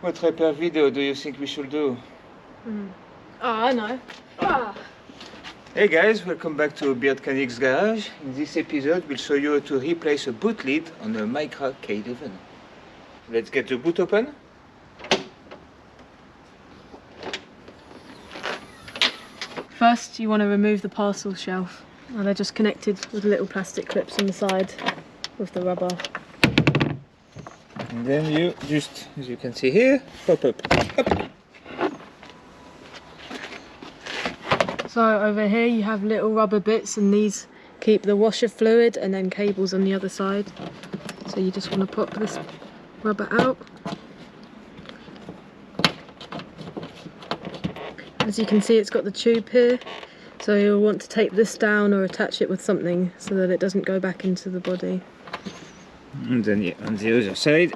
What repair video do you think we should do? Oh, I know. Ah. Hey guys, welcome back to Beardchanics garage. In this episode we'll show you how to replace a boot lid on a Micra K11. Let's get the boot open. First you want to remove the parcel shelf. Now they're just connected with little plastic clips on the side with the rubber. And then you just, as you can see here, pop up. So over here you have little rubber bits, and these keep the washer fluid, and then cables on the other side. So you just want to pop this rubber out. As you can see, it's got the tube here, so you'll want to tape this down or attach it with something so that it doesn't go back into the body. And then yeah, on the other side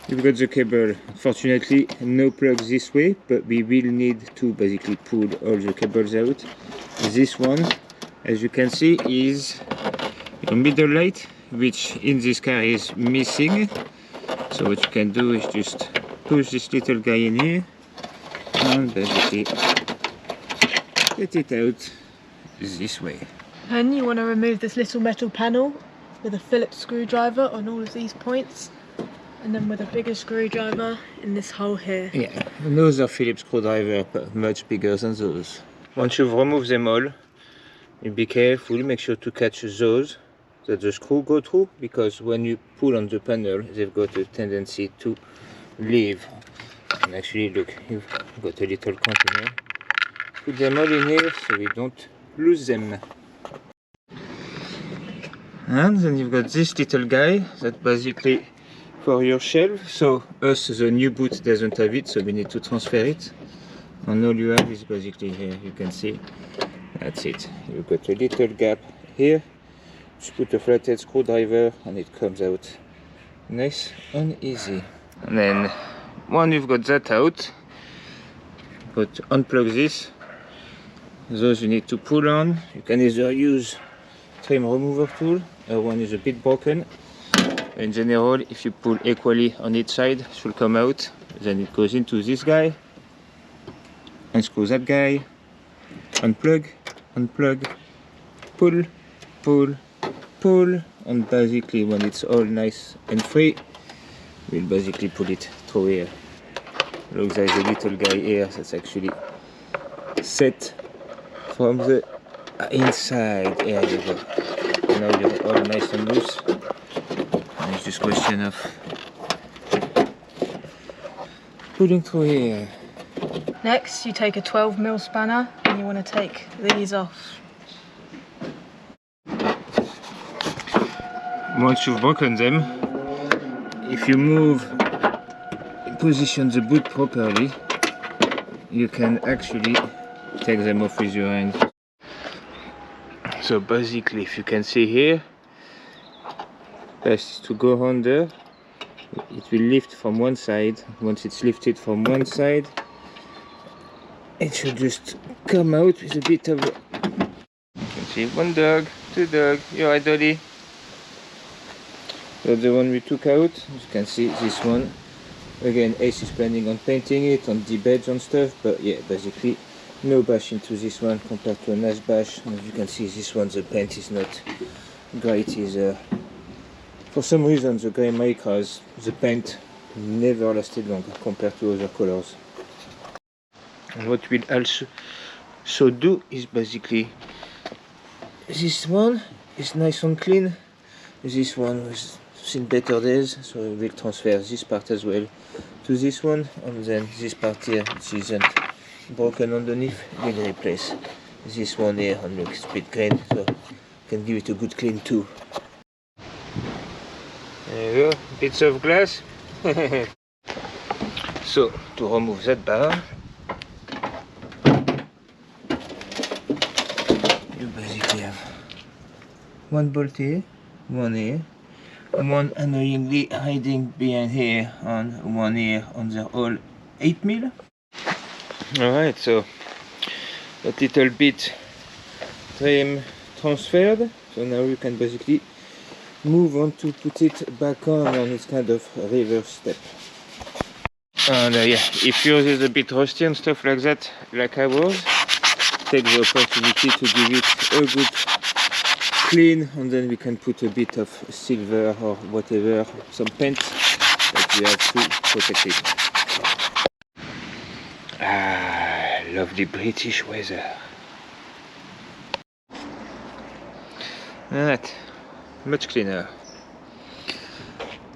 you've got the cable. Unfortunately no plugs this way, but we will need to basically pull all the cables out. This one, as you can see, is a middle light, which in this car is missing. So what you can do is just push this little guy in here and basically get it out this way. Then you want to remove this little metal panel with a Phillips screwdriver on all of these points, and then with a bigger screwdriver in this hole here. Yeah, those are Phillips screwdriver, but much bigger than those. Once you've removed them all, you be careful, make sure to catch those that the screw go through, because when you pull on the panel they've got a tendency to leave. And actually look, you've got a little container. Put them all in here so we don't lose them. And then you've got this little guy that basically for your shelf. So us, the new boot doesn't have it, so we need to transfer it. And all you have is basically here, you can see, that's it. You've got a little gap here. Just put a flathead screwdriver and it comes out nice and easy. And then when you've got that out, but unplug this. Those you need to pull on. You can either use trim remover tool, one is a bit broken. In general, if you pull equally on each side, it should come out. Then it goes into this guy, unscrew that guy, unplug, unplug, pull, pull, pull, and basically when it's all nice and free, we'll basically pull it through here. Look, there's a little guy here that's actually set from the inside. Here you go. Now you're all nice and loose. And it's just a question of pulling through here. Next you take a 12mm spanner and you want to take these off. Once you've broken them, if you move and position the boot properly, you can actually take them off with your hand. So basically, if you can see here, best is to go under. It will lift from one side. Once it's lifted from one side, it should just come out with a bit of. You can see one dog, two dog. You alright, Dolly? So the one we took out, as you can see, this one. Again, Ace is planning on painting it, on the badge and stuff, but yeah, basically no bash into this one compared to a nice bash. And as you can see, this one, the paint is not great. Is for some reason the grey Micras, the paint never lasted long compared to other colors. And what we'll also do is basically, this one is nice and clean. This one was seen better days, so we'll transfer this part as well to this one, and then this part here, which isn't broken underneath, we'll replace this one here. And look, it's a bit green, so can give it a good clean too. There you go, bits of glass. So to remove that bar, you basically have one bolt here, one here, one annoyingly hiding behind here, and one here on the whole 8mm. Alright, so that little bit trim transferred, so now you can basically move on to put it back on its kind of reverse step. And yeah, if yours is a bit rusty and stuff like that, like I was, take the opportunity to give it a good clean, and then we can put a bit of silver or whatever, some paint that we have to protect it. Ah, lovely British weather. That much cleaner.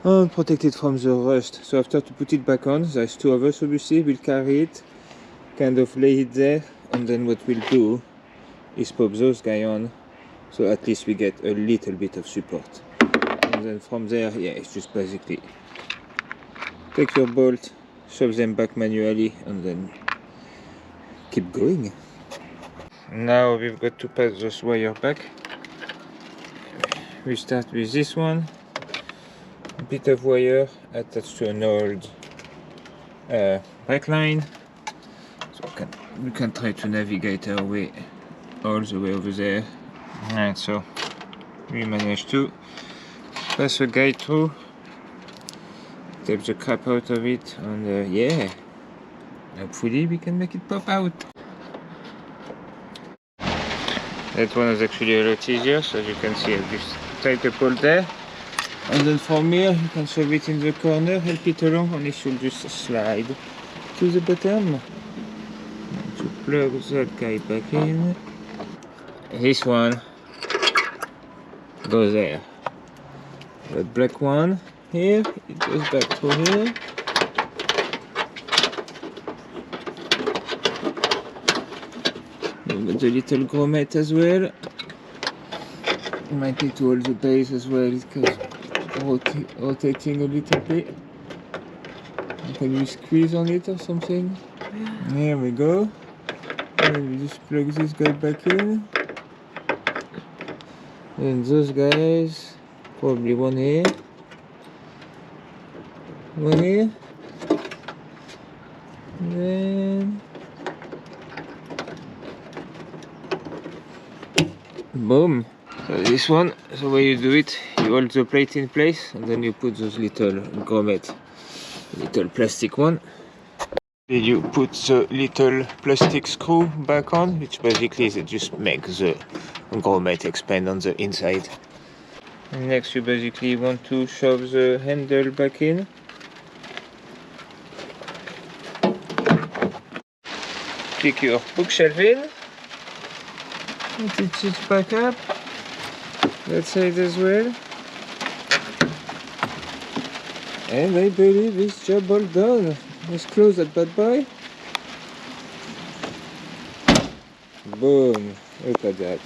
And protect it from the rust. So after to put it back on, there's two of us obviously, we'll carry it, kind of lay it there, and then what we'll do is pop those guys on, so at least we get a little bit of support. And then from there, yeah, it's just basically take your bolt, shove them back manually, and then keep going. Now we've got to pass this wire back. We start with this one, a bit of wire attached to an old brake line, so we can try to navigate our way all the way over there. Alright, so we managed to pass a guide through, take the crap out of it, and yeah, hopefully we can make it pop out. That one is actually a lot easier, so as you can see, I've just tied the pole there, and then from here you can shove it in the corner, help it along, and it should just slide to the bottom. To plug that guy back in, this one goes there. That black one here, it goes back through here. We've got the little grommet as well. You might need to hold the base as well, because rotating a little bit. Can we squeeze on it or something? Yeah. There we go. And we just plug this guy back in. And those guys, probably one here. One here. And then boom. So this one, the way you do it, you hold the plate in place and then you put those little grommet, little plastic one. Then you put the little plastic screw back on, which basically they just make the grommet expand on the inside. And next you basically want to shove the handle back in. Pick your bookshelf in. And it sits back up. That side as well. And I believe it's job all done. Let's close that bad boy. Boom. Look at that.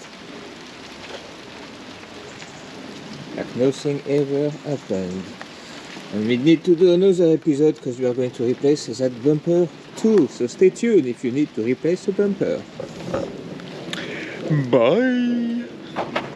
Like nothing ever happened. And we need to do another episode because we are going to replace that bumper too. So stay tuned if you need to replace the bumper. Bye.